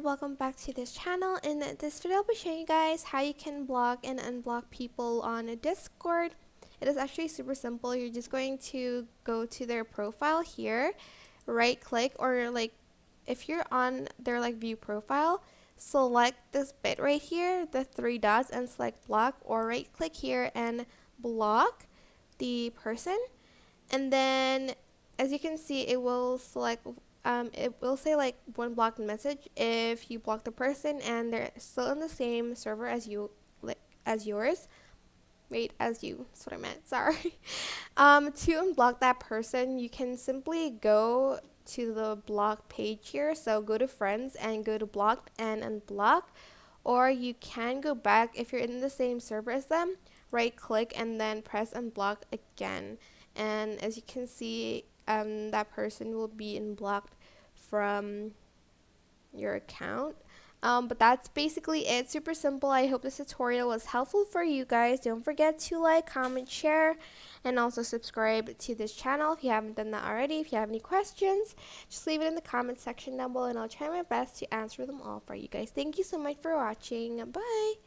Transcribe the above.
welcome back to this channel. In this video I'll be showing you guys how you can block and unblock people on a Discord. It is actually super simple. You're just going to go to their profile here, right click, or like if you're on their like view profile, select this bit right here, the three dots, and select block, or right click here and block the person. And then as you can see, it will select it will say like one blocked message if you block the person and they're still in the same server as you, like as yours. Wait, as you, that's what I meant, sorry. To unblock that person, you can simply go to the block page here. So go to friends and go to blocked and unblock, or you can go back if you're in the same server as them, right click and then press unblock again. And as you can see, that person will be unblocked from your account. But that's basically it. Super simple. I hope this tutorial was helpful for you guys. Don't forget to like, comment, share, and also subscribe to this channel if you haven't done that already. If you have any questions, just leave it in the comment section down below and I'll try my best to answer them all for you guys. Thank you so much for watching. Bye!